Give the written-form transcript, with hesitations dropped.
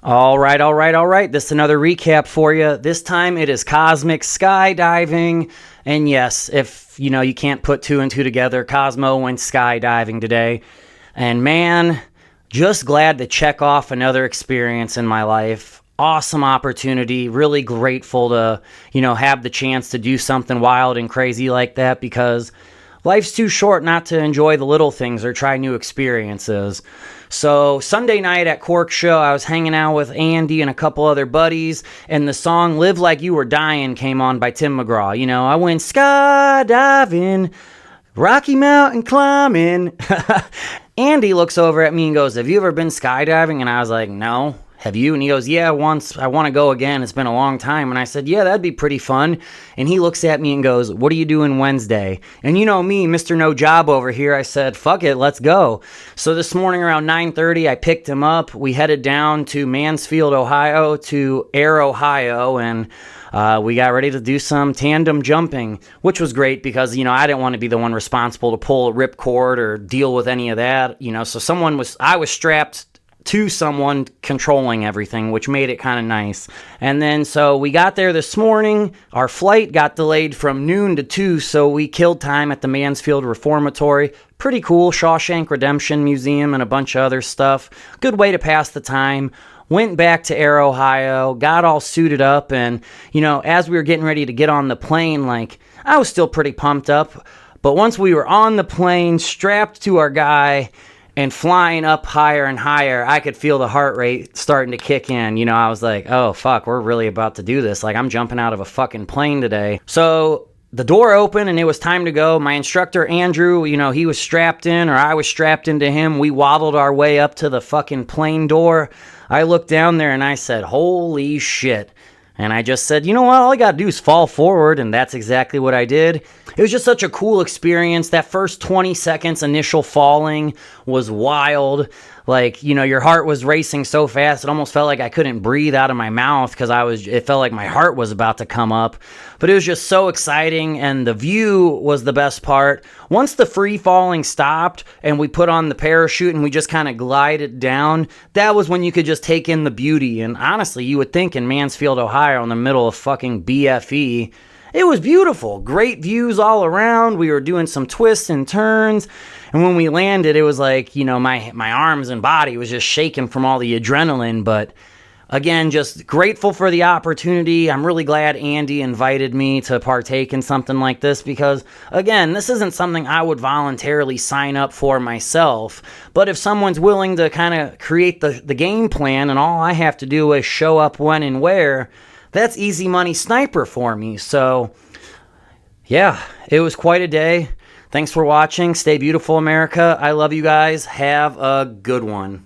All right, all right, all right. This is another recap for you. This time it is cosmic skydiving. And yes, if you can't put two and two together, Cosmo went skydiving today. And man, just glad to check off another experience in my life. Awesome opportunity. Really grateful to, have the chance to do something wild and crazy like that because life's too short not to enjoy the little things or try new experiences. So Sunday night at Cork Show, I was hanging out with Andy and a couple other buddies, and the song Live Like You Were Dying came on by Tim McGraw. I went skydiving, Rocky Mountain climbing. Andy looks over at me and goes, "Have you ever been skydiving?" And I was like, "No. Have you?" And he goes, "Yeah, once. I want to go again. It's been a long time." And I said, "Yeah, that'd be pretty fun." And he looks at me and goes, "What are you doing Wednesday?" And you know me, Mr. No Job over here, I said, "Fuck it, let's go." So this morning around 9:30, I picked him up. We headed down to Mansfield, Ohio to Air, Ohio, and we got ready to do some tandem jumping, which was great because, I didn't want to be the one responsible to pull a ripcord or deal with any of that, so I was strapped to someone controlling everything, which made it kind of nice. And then so we got there this morning. Our flight got delayed from noon to 2, so we killed time at the Mansfield Reformatory. Pretty cool. Shawshank Redemption Museum and a bunch of other stuff. Good way to pass the time. Went back to Air, Ohio, got all suited up, and, as we were getting ready to get on the plane, I was still pretty pumped up. But once we were on the plane, strapped to our guy, and flying up higher and higher, I could feel the heart rate starting to kick in. I was like, oh, fuck, we're really about to do this. I'm jumping out of a fucking plane today. So the door opened and it was time to go. My instructor, Andrew, he was strapped in, or I was strapped into him. We waddled our way up to the fucking plane door. I looked down there and I said, holy shit. And I just said, you know what, all I gotta do is fall forward, and that's exactly what I did. It was just such a cool experience. That first 20 seconds initial falling was wild. Your heart was racing so fast, it almost felt like I couldn't breathe out of my mouth because it felt like my heart was about to come up. But it was just so exciting, and the view was the best part. Once the free falling stopped and we put on the parachute and we just kind of glided down, that was when you could just take in the beauty. And honestly, you would think in Mansfield, Ohio, in the middle of fucking BFE, it was beautiful. Great views all around. We were doing some twists and turns. And when we landed, it was like, my arms and body was just shaking from all the adrenaline. But again, just grateful for the opportunity. I'm really glad Andy invited me to partake in something like this because, again, this isn't something I would voluntarily sign up for myself. But if someone's willing to kind of create the game plan and all I have to do is show up when and where, that's easy money sniper for me. So, yeah, it was quite a day. Thanks for watching. Stay beautiful, America. I love you guys. Have a good one.